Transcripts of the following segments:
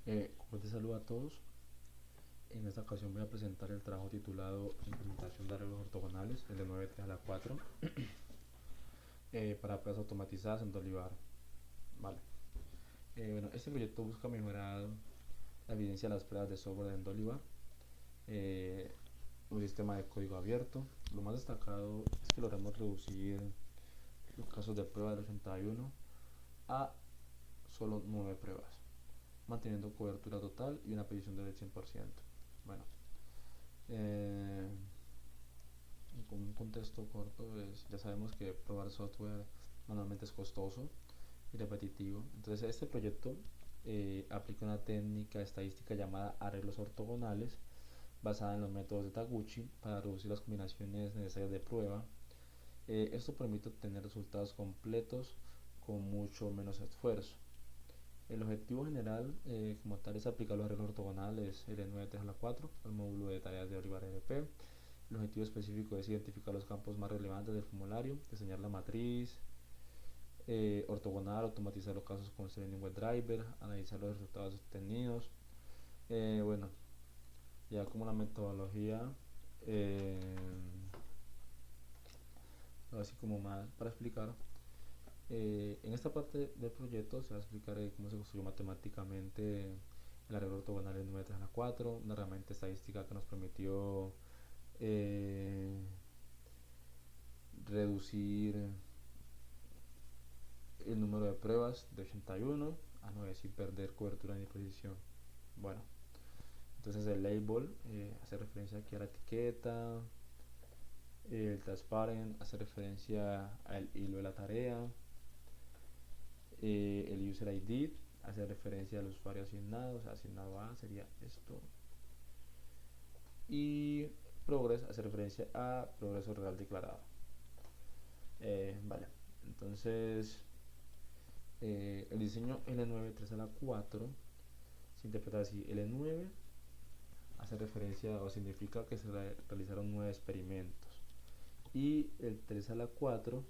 Pues te saludo a todos. En esta ocasión voy a presentar el trabajo titulado Implementación de arreglos ortogonales, el de 9.3 a la 4, para pruebas automatizadas en Dolivar. Vale. Este proyecto busca mejorar la eficiencia de las pruebas de software en Dolivar, un sistema de código abierto. Lo más destacado es que logramos reducir los casos de prueba del 81 a solo 9 pruebas, manteniendo cobertura total y una precisión del 100%. Bueno, eh, con un contexto corto, ya sabemos que probar software manualmente es costoso y repetitivo. Entonces, este proyecto aplica una técnica estadística llamada arreglos ortogonales, basada en los métodos de Taguchi, para reducir las combinaciones necesarias de prueba. Esto permite obtener resultados completos con mucho menos esfuerzo. El objetivo general, como tal, es aplicar los arreglos ortogonales L9 a la 4 al módulo de tareas de Olivar RP. El objetivo específico es identificar los campos más relevantes del formulario, diseñar la matriz ortogonal, automatizar los casos con Selenium WebDriver, analizar los resultados obtenidos. Bueno, ya como la metodología, eh, así como más para explicar. En esta parte del proyecto se va a explicar cómo se construyó matemáticamente el arreglo ortogonal en 9 a la 4, una herramienta estadística que nos permitió eh, reducir el número de pruebas de 81 a 9 sin perder cobertura ni precisión. Bueno, entonces el label hace referencia aquí a la etiqueta, el transparent hace referencia al hilo de la tarea, el user ID hace referencia al usuario asignado, o sea, asignado A sería esto, y progress hace referencia a progreso real declarado. Vale, entonces el diseño L9 3 a la 4 se interpreta así: L9 hace referencia o significa que se realizaron 9 experimentos, y el 3 a la 4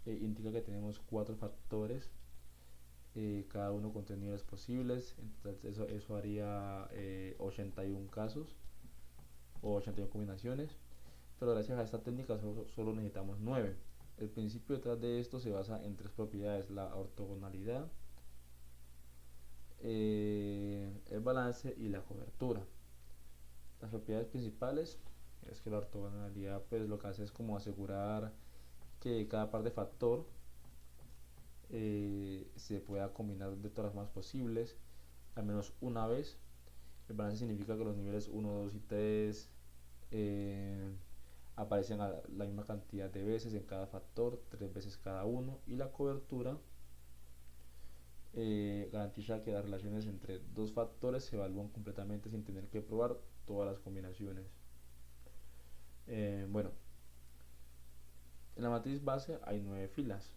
indica que tenemos 4 factores, cada uno con 3 niveles posibles. Entonces eso haría 81 casos o 81 combinaciones, pero gracias a esta técnica solo necesitamos 9. El principio detrás de esto se basa en 3 propiedades: la ortogonalidad, el balance y la cobertura. Las propiedades principales es que la ortogonalidad, pues lo que hace es como asegurar que cada par de factor se pueda combinar de todas las formas posibles al menos una vez. El balance significa que los niveles 1, 2 y 3 aparecen a la misma cantidad de veces en cada factor, 3 veces cada uno. Y la cobertura garantiza que las relaciones entre dos factores se evalúan completamente sin tener que probar todas las combinaciones. Bueno, en la matriz base hay 9 filas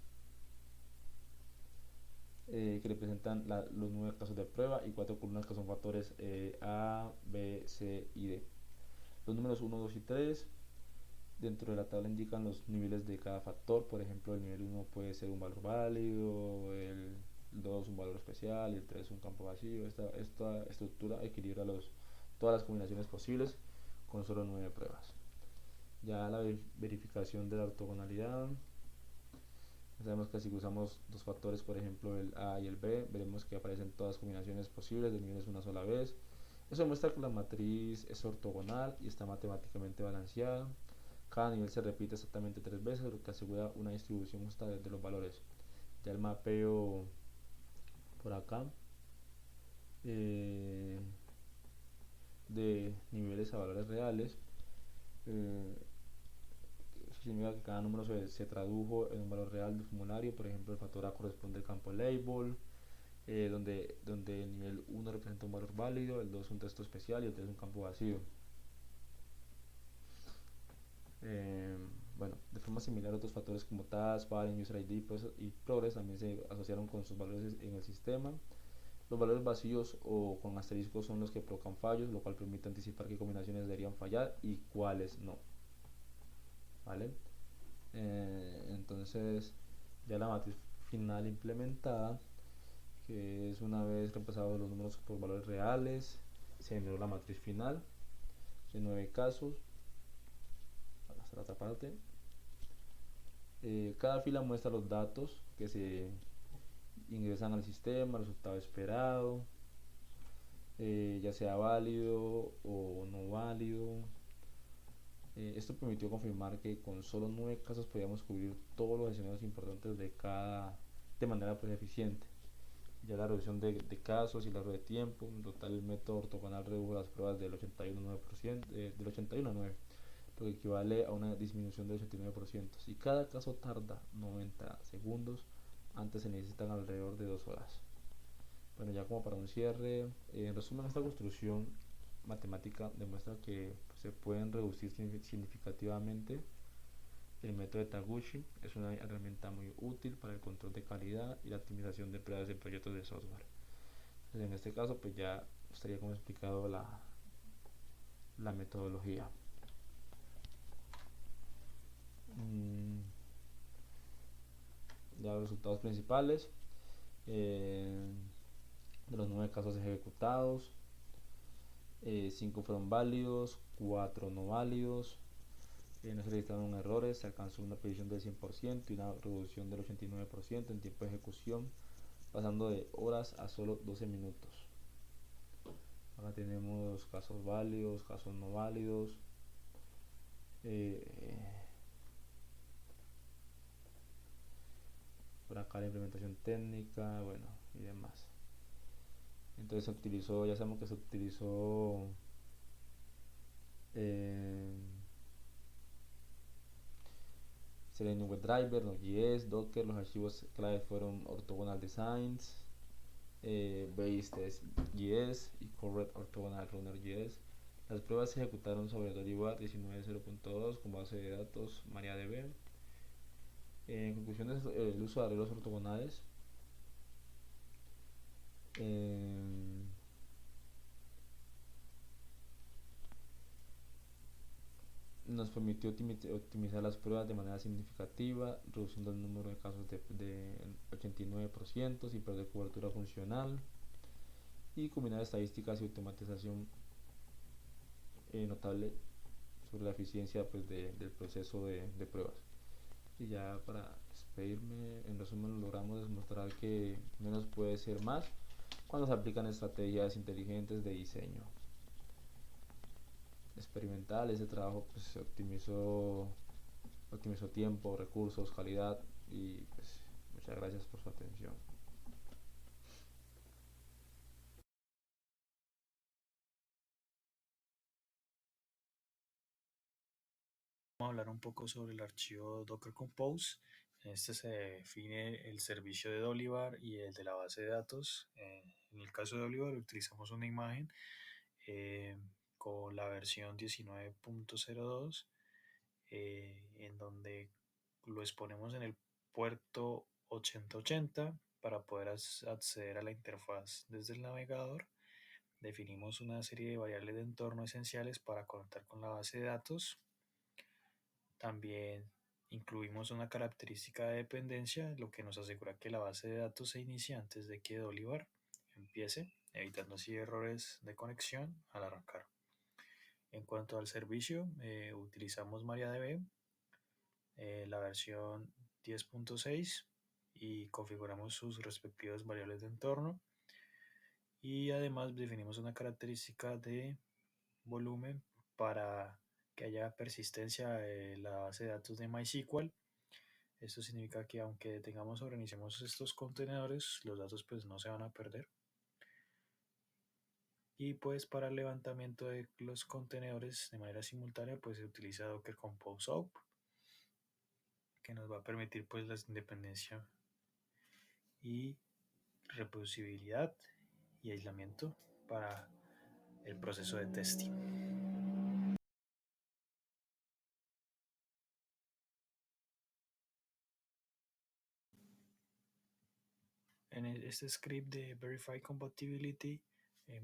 que representan los 9 casos de prueba, y 4 columnas que son factores A, B, C y D. Los números 1, 2 y 3 dentro de la tabla indican los niveles de cada factor. Por ejemplo, el nivel 1 puede ser un valor válido, el 2 un valor especial y el 3 un campo vacío. Esta estructura equilibra todas las combinaciones posibles con solo 9 pruebas. Ya la verificación de la ortogonalidad: sabemos que si usamos dos factores, por ejemplo el A y el B, veremos que aparecen todas las combinaciones posibles de niveles una sola vez. Eso demuestra que la matriz es ortogonal y está matemáticamente balanceada. Cada nivel se repite exactamente 3 veces, lo que asegura una distribución justa de los valores. Ya el mapeo por acá eh, de niveles a valores reales, eh, significa que cada número se tradujo en un valor real del formulario. Por ejemplo, el factor A corresponde al campo label, donde el nivel 1 representa un valor válido, el 2 un texto especial y el 3 un campo vacío. Eh, bueno, de forma similar, otros factores como task, parent, user ID y progress también se asociaron con sus valores en el sistema. Los valores vacíos o con asteriscos son los que provocan fallos, lo cual permite anticipar qué combinaciones deberían fallar y cuáles no. ¿Vale? Entonces, ya la matriz final implementada que es una vez reemplazados los números por valores reales, se generó la matriz final de 9 casos. Hasta la otra parte. Cada fila muestra los datos que se ingresan al sistema, el resultado esperado, ya sea válido o no válido. Esto permitió confirmar que con solo 9 casos podíamos cubrir todos los escenarios importantes de manera pues, eficiente. Ya la reducción de casos y la de tiempo, en total el método ortogonal redujo las pruebas del 81,9%, del 81 a 9, lo que equivale a una disminución del 89%. Si cada caso tarda 90 segundos, antes se necesitan alrededor de 2 horas. Bueno, ya como para un cierre, en resumen, esta construcción matemática demuestra que pues, se pueden reducir significativamente el método de Taguchi. Es una herramienta muy útil para el control de calidad y la optimización de pruebas en proyectos de software. Entonces, en este caso, pues ya estaría como explicado la metodología. Ya los resultados principales de los 9 casos ejecutados, 5 fueron válidos, 4 no válidos, no se registraron errores, se alcanzó una precisión del 100% y una reducción del 89% en tiempo de ejecución, pasando de horas a solo 12 minutos. Ahora tenemos casos válidos, casos no válidos. Por acá la implementación técnica, bueno, y demás. Entonces se utilizó, ya sabemos que se utilizó Selenium WebDriver, Node.js, Docker, los archivos clave fueron Orthogonal Designs, Base.js y Correct Orthogonal Runner.js. Las pruebas se ejecutaron sobre Dolivar 19.0.2 con base de datos MariaDB. En conclusión, el uso de arreglos ortogonales nos permitió optimizar las pruebas de manera significativa, reduciendo el número de casos de 89% sin perder cobertura funcional, y combinar estadísticas y automatización notable sobre la eficiencia pues, del proceso de pruebas. Y ya para despedirme, en resumen logramos demostrar que menos puede ser más cuando se aplican estrategias inteligentes de diseño experimental. Ese trabajo pues, se optimizó tiempo, recursos, calidad, y pues muchas gracias por su atención. Vamos a hablar un poco sobre el archivo Docker Compose. En este se define el servicio de Dolivar y el de la base de datos. En el caso de Dolivar utilizamos una imagen eh, con la versión 19.02 en donde lo exponemos en el puerto 8080 para poder acceder a la interfaz desde el navegador. Definimos una serie de variables de entorno esenciales para conectar con la base de datos. También incluimos una característica de dependencia, lo que nos asegura que la base de datos se inicie antes de que Dolivar empiece, evitando así errores de conexión al arrancar. En cuanto al servicio, utilizamos MariaDB, la versión 10.6, y configuramos sus respectivas variables de entorno. Y además definimos una característica de volumen para que haya persistencia de la base de datos de MySQL. Esto significa que aunque tengamos o reiniciemos estos contenedores, los datos pues no se van a perder. Y pues para el levantamiento de los contenedores de manera simultánea pues se utiliza Docker Compose Up, que nos va a permitir pues la independencia y reproducibilidad y aislamiento para el proceso de testing. En este script de Verify Compatibility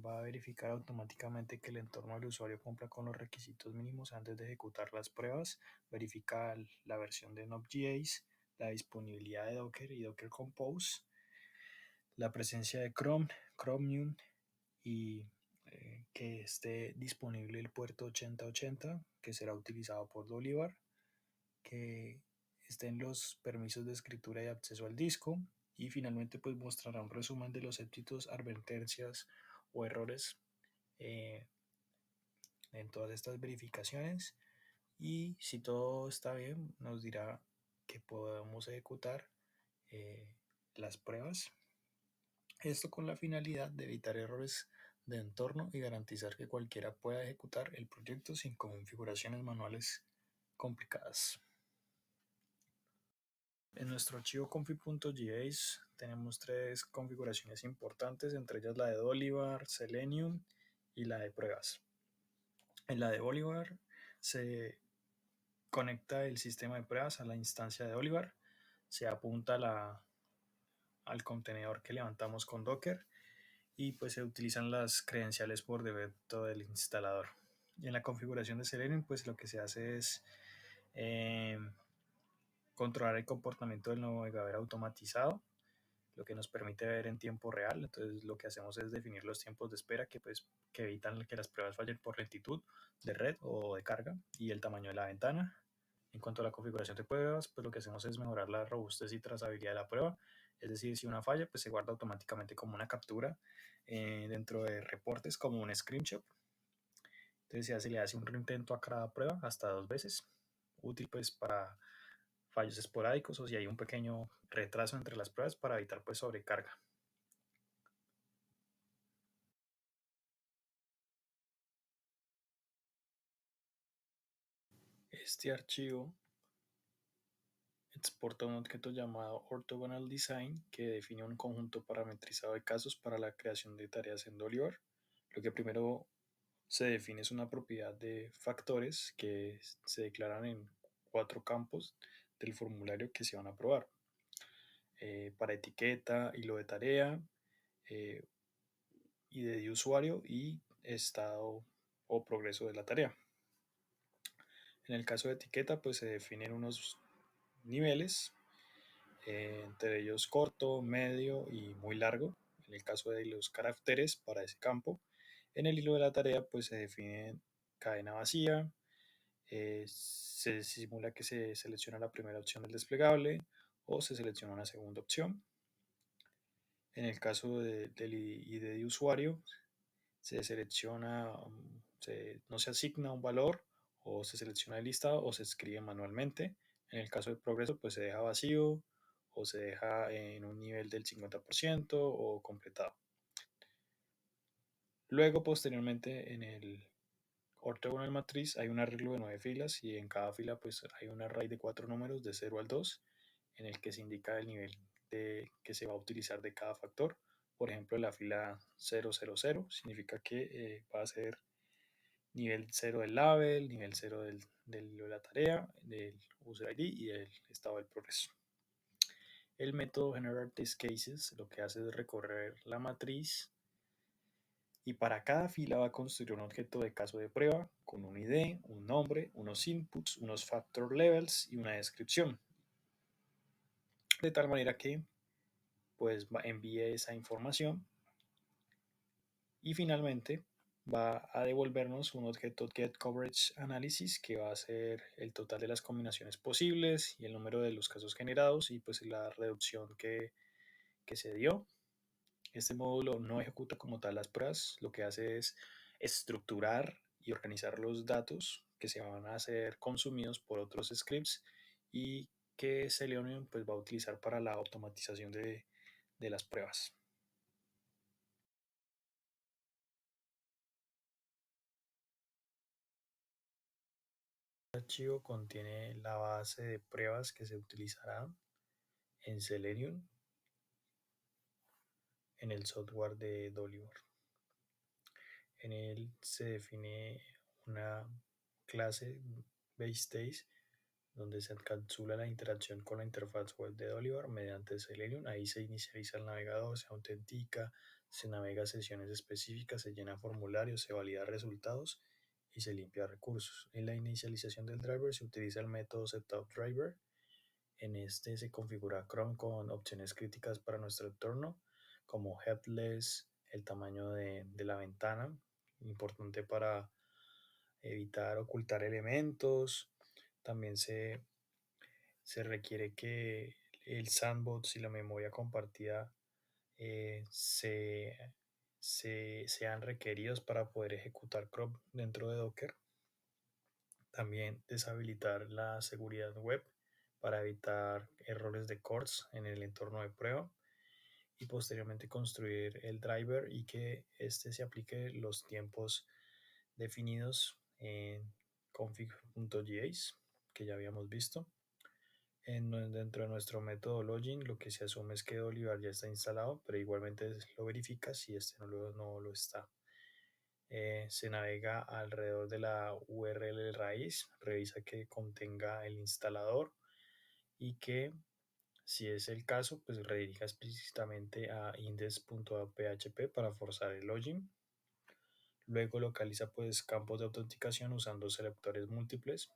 va a verificar automáticamente que el entorno del usuario cumpla con los requisitos mínimos antes de ejecutar las pruebas. Verifica la versión de Node.js, la disponibilidad de Docker y Docker Compose, la presencia de Chromium y que esté disponible el puerto 8080 que será utilizado por Dolivar, que estén los permisos de escritura y acceso al disco y finalmente pues mostrará un resumen de los éxitos, advertencias o errores eh, en todas estas verificaciones y si todo está bien nos dirá que podemos ejecutar eh, las pruebas. Esto con la finalidad de evitar errores de entorno y garantizar que cualquiera pueda ejecutar el proyecto sin configuraciones manuales complicadas. En nuestro archivo config.js tenemos tres configuraciones importantes, entre ellas la de Dolivar, Selenium y la de pruebas. En la de Bolivar se conecta el sistema de pruebas a la instancia de Dolivar, se apunta al contenedor que levantamos con Docker y pues se utilizan las credenciales por defecto del instalador. Y en la configuración de Selenium pues lo que se hace es controlar el comportamiento del navegador automatizado, lo que nos permite ver en tiempo real. Entonces lo que hacemos es definir los tiempos de espera que evitan que las pruebas fallen por lentitud de red o de carga y el tamaño de la ventana. En cuanto a la configuración de pruebas, pues lo que hacemos es mejorar la robustez y trazabilidad de la prueba. Es decir, si una falla, pues se guarda automáticamente como una captura dentro de reportes como un screenshot. Entonces ya se le hace un reintento a cada prueba hasta 2 veces. Útil pues para fallos esporádicos o si hay un pequeño retraso entre las pruebas para evitar pues sobrecarga. Este archivo exporta un objeto llamado Orthogonal Design que define un conjunto parametrizado de casos para la creación de tareas en Dolivar. Lo que primero se define es una propiedad de factores que se declaran en 4 campos del formulario que se van a probar. Para etiqueta, hilo de tarea, eh, ID de usuario y estado o progreso de la tarea. En el caso de etiqueta, pues se definen unos niveles, entre ellos corto, medio y muy largo, en el caso de los caracteres para ese campo. En el hilo de la tarea, pues se define cadena vacía, se simula que se selecciona la primera opción del desplegable o se selecciona una segunda opción. En el caso del ID de usuario, se selecciona, no se asigna un valor o se selecciona el listado o se escribe manualmente. En el caso del progreso, pues se deja vacío o se deja en un nivel del 50% o completado. Luego, posteriormente, en el ortogonal matriz hay un arreglo de 9 filas y en cada fila pues hay un array de 4 números de 0 al 2 en el que se indica el nivel que se va a utilizar de cada factor. Por ejemplo, la fila 000 significa que va a ser nivel 0 del label, nivel 0 de la tarea, del user ID y del estado del progreso. El método generate test cases lo que hace es recorrer la matriz y para cada fila va a construir un objeto de caso de prueba con un ID, un nombre, unos inputs, unos factor levels y una descripción. De tal manera que pues envíe esa información y finalmente va a devolvernos un objeto get coverage analysis que va a ser el total de las combinaciones posibles y el número de los casos generados y pues la reducción que se dio. Este módulo no ejecuta como tal las pruebas, lo que hace es estructurar y organizar los datos que se van a ser consumidos por otros scripts y que Selenium pues, va a utilizar para la automatización de las pruebas. El archivo contiene la base de pruebas que se utilizará en Selenium en el software de Dolivar. En él se define una clase base donde se encapsula la interacción con la interfaz web de Dolivar mediante Selenium. Ahí se inicializa el navegador, se autentica, se navega sesiones específicas, se llena formularios, se valida resultados y se limpia recursos. En la inicialización del driver se utiliza el método setupDriver. En este se configura Chrome con opciones críticas para nuestro entorno, como headless, el tamaño de la ventana, importante para evitar ocultar elementos. También se requiere que el sandbox y la memoria compartida eh, se, sean requeridos para poder ejecutar crop dentro de Docker. También deshabilitar la seguridad web para evitar errores de CORS en el entorno de prueba y posteriormente construir el driver y que este se aplique los tiempos definidos en config.js que ya habíamos visto. Dentro de nuestro método login lo que se asume es que Dolivar ya está instalado, pero igualmente lo verifica si este no lo está. Se navega alrededor de la URL raíz, revisa que contenga el instalador y que si es el caso, pues redirija explícitamente a index.php para forzar el login. Luego localiza pues campos de autenticación usando selectores múltiples.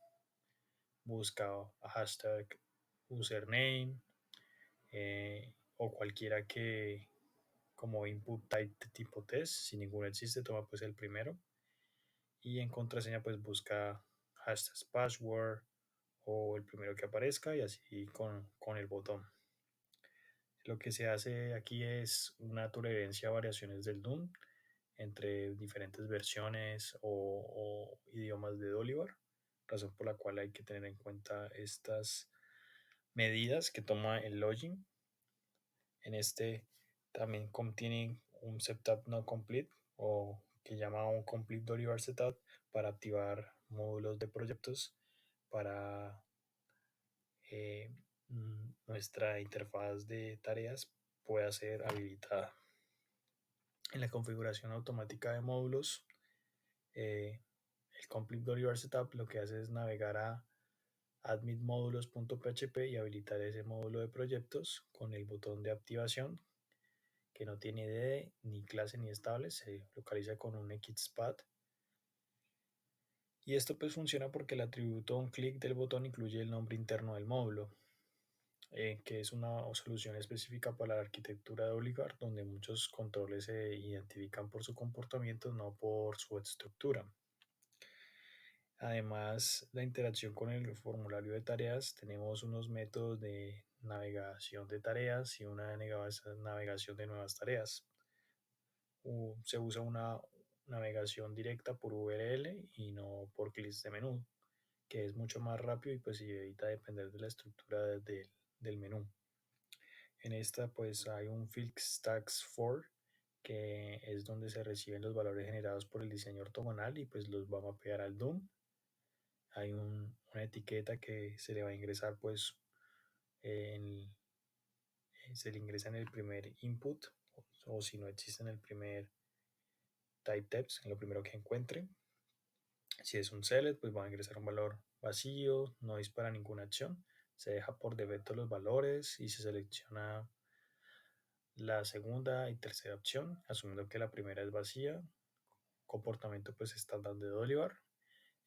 Busca hashtag username o cualquiera que como input type de tipo test. Si ninguno existe, toma pues el primero. Y en contraseña pues busca hashtag password o el primero que aparezca y así con el botón. Lo que se hace aquí es una tolerancia a variaciones del DOM entre diferentes versiones o idiomas de Dolivar, razón por la cual hay que tener en cuenta estas medidas que toma el login. En este también contiene un setup no complete o que llama un complete Dolivar setup para activar módulos de proyectos para eh, nuestra interfaz de tareas pueda ser habilitada. En la configuración automática de módulos, el Complete Dolivar Setup lo que hace es navegar a adminmodulos.php y habilitar ese módulo de proyectos con el botón de activación que no tiene IDE, ni clase ni estable, se localiza con un XPath. Y esto pues funciona porque el atributo onClick del botón incluye el nombre interno del módulo, que es una solución específica para la arquitectura de Oligar, donde muchos controles se identifican por su comportamiento, no por su estructura. Además, la interacción con el formulario de tareas, tenemos unos métodos de navegación de tareas y una navegación de nuevas tareas. Se usa una navegación directa por URL y no por clics de menú, que es mucho más rápido y pues evita depender de la estructura del menú. En esta pues hay un field stacks for que es donde se reciben los valores generados por el diseño ortogonal y pues los va a mapear al DOM. Hay una etiqueta que se le va a ingresar pues se le ingresa en el primer input o si no existe en el primer type text, en lo primero que encuentre. Si es un select pues va a ingresar un valor vacío, no dispara ninguna acción, se deja por defecto los valores y se selecciona la segunda y tercera opción, asumiendo que la primera es vacía, comportamiento pues estándar de Dolivar.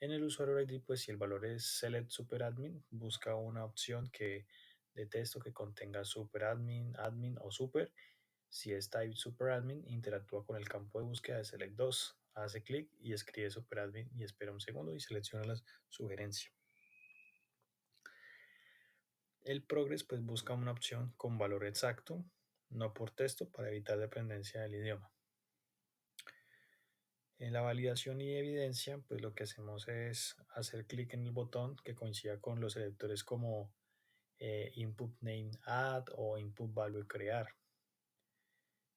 En el usuario ID, pues si el valor es select superadmin, busca una opción de texto que contenga superadmin, admin o super. Si es type superadmin, interactúa con el campo de búsqueda de select 2. Hace clic y escribe superadmin y espera un segundo y selecciona la sugerencia. El progress pues busca una opción con valor exacto, no por texto, para evitar dependencia del idioma. En la validación y evidencia, pues lo que hacemos es hacer clic en el botón que coincida con los selectores como input name add o input value crear.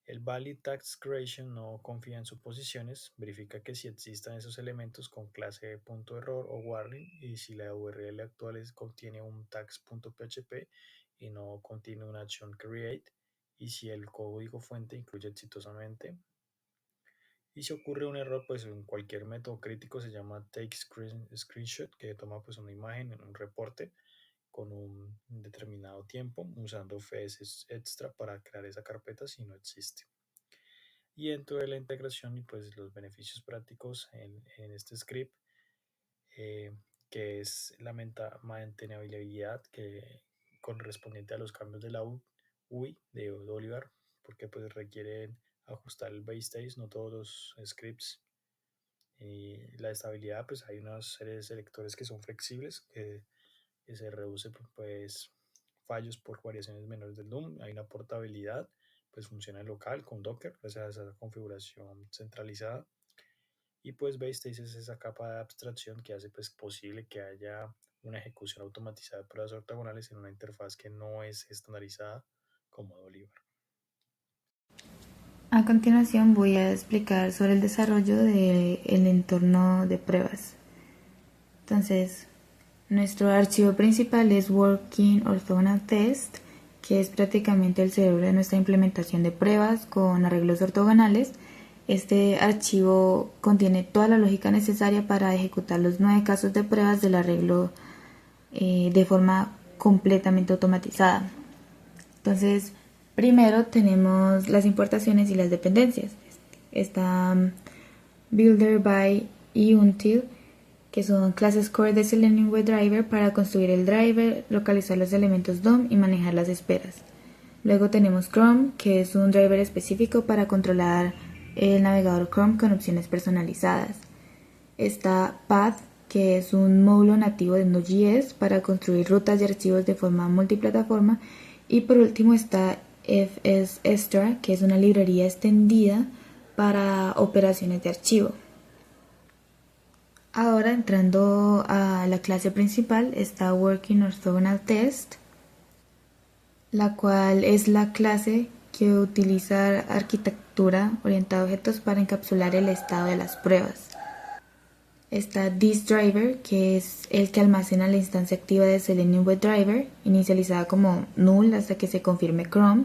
El valid tags creation no confía en suposiciones, verifica que si existan esos elementos con clase .error o warning y si la URL actual contiene un tags.php y no contiene una acción create y si el código fuente incluye exitosamente. Y si ocurre un error, pues en cualquier método crítico se llama take screenshot, que toma pues una imagen en un reporte con un determinado tiempo usando FS extra para crear esa carpeta si no existe. Y dentro de la integración y pues los beneficios prácticos en este script, que es la mantenibilidad que correspondiente a los cambios de la UI de Dolivar porque pues requieren ajustar el base stage, no todos los scripts. Y la estabilidad, pues hay una serie de selectores que son flexibles, que se reduce pues fallos por variaciones menores del DOM. Hay una portabilidad, pues funciona local con Docker, gracias a esa configuración centralizada. Y pues Backstage es esa capa de abstracción que hace pues posible que haya una ejecución automatizada de pruebas ortogonales en una interfaz que no es estandarizada como Dolivar. A continuación voy a explicar sobre el desarrollo del entorno de pruebas. Entonces, nuestro archivo principal es Working Orthogonal Test, que es prácticamente el cerebro de nuestra implementación de pruebas con arreglos ortogonales. Este archivo contiene toda la lógica necesaria para ejecutar los 9 casos de pruebas del arreglo de forma completamente automatizada. Entonces, primero tenemos las importaciones y las dependencias. Está Builder by y Until, que son clases core de Selenium WebDriver para construir el driver, localizar los elementos DOM y manejar las esperas. Luego tenemos Chrome, que es un driver específico para controlar el navegador Chrome con opciones personalizadas. Está Path, que es un módulo nativo de Node.js para construir rutas y archivos de forma multiplataforma. Y por último está FS-Extra, que es una librería extendida para operaciones de archivo. Ahora, entrando a la clase principal, está Working Orthogonal Test, la cual es la clase que utiliza arquitectura orientada a objetos para encapsular el estado de las pruebas. Está ThisDriver, que es el que almacena la instancia activa de Selenium WebDriver, inicializada como null hasta que se confirme Chrome.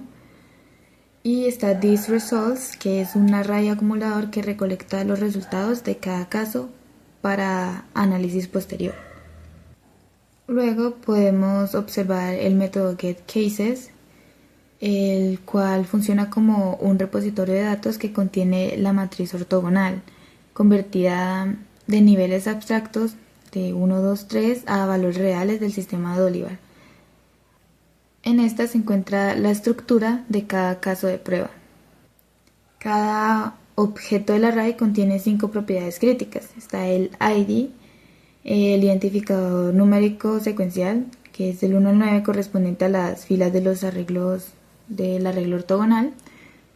Y está ThisResults, que es un array acumulador que recolecta los resultados de cada caso para análisis posterior. Luego podemos observar el método getCases, el cual funciona como un repositorio de datos que contiene la matriz ortogonal, convertida de niveles abstractos de 1, 2, 3 a valores reales del sistema de Dolivar. En esta se encuentra la estructura de cada caso de prueba. Cada objeto del array contiene 5 propiedades críticas. Está el ID, el identificador numérico secuencial, que es del 1 al 9 correspondiente a las filas de los arreglos del arreglo ortogonal.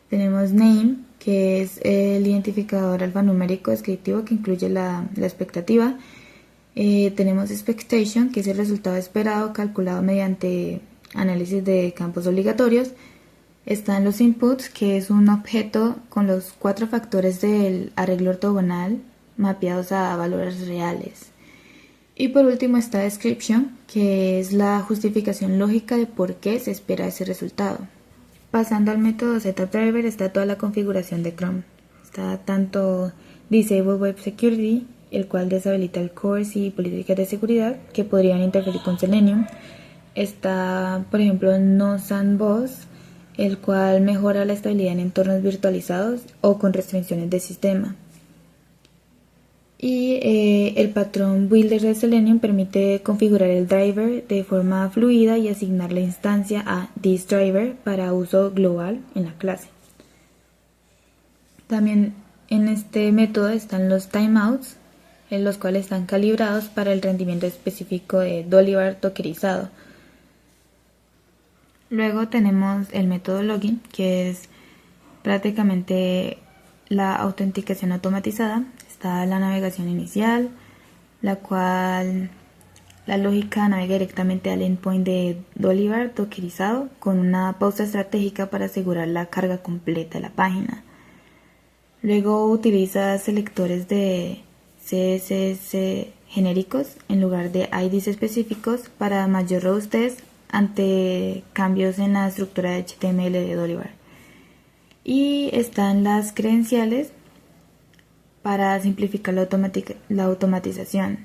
Tenemos name, que es el identificador alfanumérico descriptivo que incluye la expectativa. Tenemos expectation, que es el resultado esperado calculado mediante análisis de campos obligatorios. Están los inputs, que es un objeto con los 4 factores del arreglo ortogonal mapeados a valores reales. Y por último está description, que es la justificación lógica de por qué se espera ese resultado. Pasando al método setupDriver está toda la configuración de Chrome. Está tanto Disable Web Security, el cual deshabilita el cores y políticas de seguridad que podrían interferir con Selenium. Está, por ejemplo, No Sandbox, el cual mejora la estabilidad en entornos virtualizados o con restricciones de sistema. Y el patrón Builder de Selenium permite configurar el driver de forma fluida y asignar la instancia a ThisDriver para uso global en la clase. También en este método están los timeouts, en los cuales están calibrados para el rendimiento específico de Dolivar dockerizado. Luego tenemos el método login, que es prácticamente la autenticación automatizada. Está la navegación inicial, la cual la lógica navega directamente al endpoint de Dolivar dockerizado con una pausa estratégica para asegurar la carga completa de la página. Luego utiliza selectores de CSS genéricos en lugar de IDs específicos para mayor robustez ante cambios en la estructura de HTML de Dolivar. Y están las credenciales para simplificar la automatización,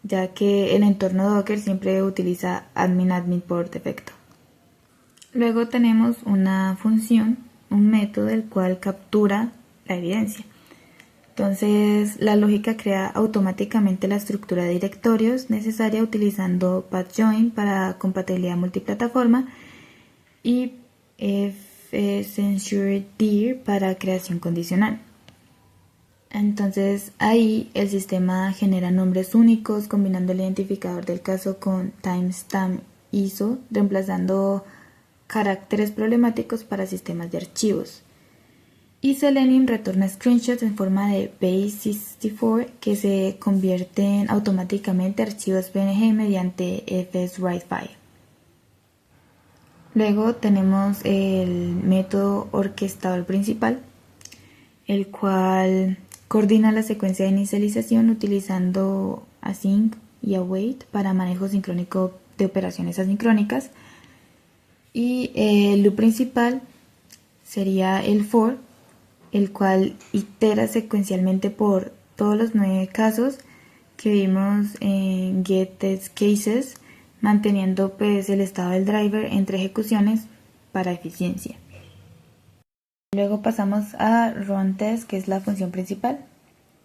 ya que el entorno Docker siempre utiliza admin por defecto. Luego tenemos una función, un método el cual captura la evidencia. Entonces la lógica crea automáticamente la estructura de directorios necesaria utilizando path join para compatibilidad multiplataforma y censure dir para creación condicional. Entonces ahí el sistema genera nombres únicos combinando el identificador del caso con timestamp ISO, reemplazando caracteres problemáticos para sistemas de archivos. Y Selenium retorna screenshots en forma de base64 que se convierten automáticamente en archivos PNG mediante fsWriteFile. Luego tenemos el método orquestador principal, el cual coordina la secuencia de inicialización utilizando async y await para manejo sincrónico de operaciones asincrónicas. Y el loop principal sería el for, el cual itera secuencialmente por todos los 9 casos que vimos en getTestCases, manteniendo pues el estado del driver entre ejecuciones para eficiencia. Luego pasamos a runTest, que es la función principal.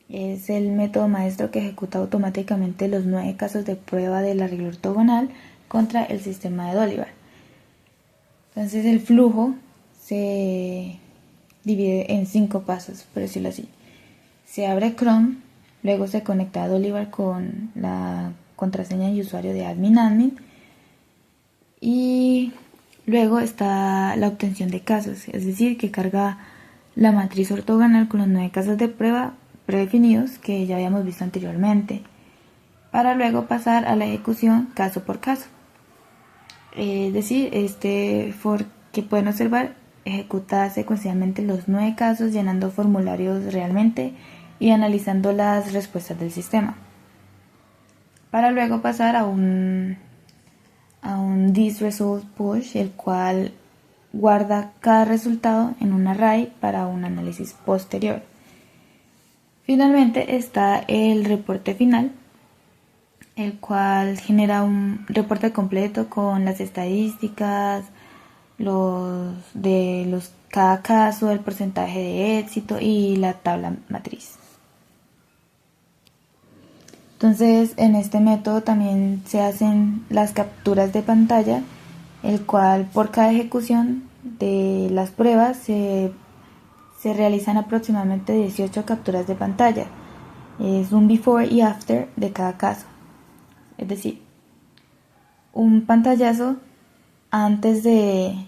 Es el método maestro que ejecuta automáticamente los 9 casos de prueba del arreglo ortogonal contra el sistema de Dolivar. Entonces el flujo se divide en 5 pasos, por decirlo así. Se abre Chrome, luego se conecta a Dolivar con la contraseña y usuario de admin y luego está la obtención de casos, es decir, que carga la matriz ortogonal con los 9 casos de prueba predefinidos que ya habíamos visto anteriormente, para luego pasar a la ejecución caso por caso. Es decir, este for que pueden observar ejecuta secuencialmente los 9 casos, llenando formularios realmente y analizando las respuestas del sistema, para luego pasar a un thisResult_push, el cual guarda cada resultado en un array para un análisis posterior. Finalmente está el reporte final, el cual genera un reporte completo con las estadísticas, cada caso, el porcentaje de éxito y la tabla matriz. Entonces, en este método también se hacen las capturas de pantalla, el cual por cada ejecución de las pruebas se realizan aproximadamente 18 capturas de pantalla. Es un before y after de cada caso. Es decir, un pantallazo antes de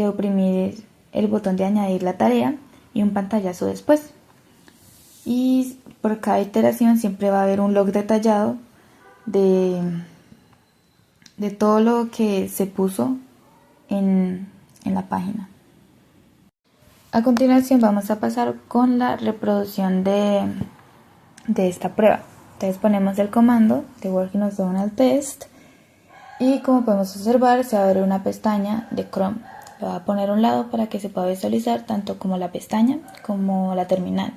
oprimir el botón de añadir la tarea y un pantallazo después. Y por cada iteración siempre va a haber un log detallado de todo lo que se puso en la página. A continuación vamos a pasar con la reproducción de esta prueba. Entonces ponemos el comando de Working Orthogonal Test y como podemos observar se abre una pestaña de Chrome. Lo voy a poner a un lado para que se pueda visualizar tanto como la pestaña como la terminal.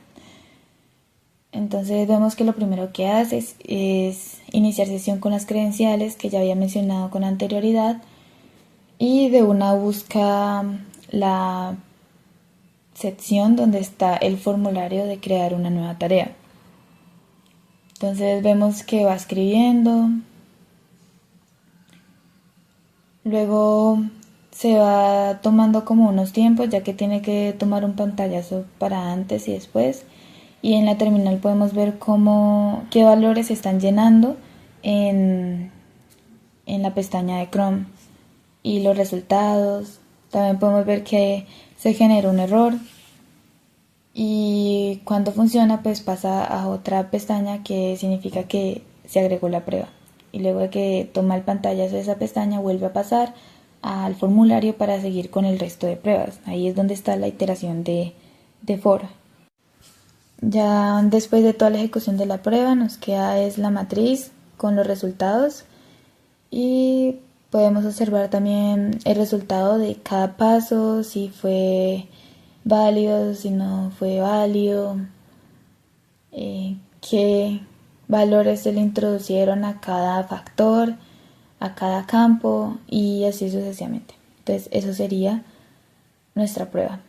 Entonces vemos que lo primero que hace es iniciar sesión con las credenciales que ya había mencionado con anterioridad y de una busca la sección donde está el formulario de crear una nueva tarea. Entonces vemos que va escribiendo, luego se va tomando como unos tiempos ya que tiene que tomar un pantallazo para antes y después. Y en la terminal podemos ver qué valores se están llenando en la pestaña de Chrome y los resultados. También podemos ver que se genera un error y cuando funciona pues pasa a otra pestaña que significa que se agregó la prueba. Y luego de que toma el pantallazo de esa pestaña vuelve a pasar al formulario para seguir con el resto de pruebas. Ahí es donde está la iteración de for. Ya después de toda la ejecución de la prueba nos queda es la matriz con los resultados y podemos observar también el resultado de cada paso, si fue válido, si no fue válido, qué valores se le introducieron a cada factor, a cada campo y así sucesivamente. Entonces eso sería nuestra prueba.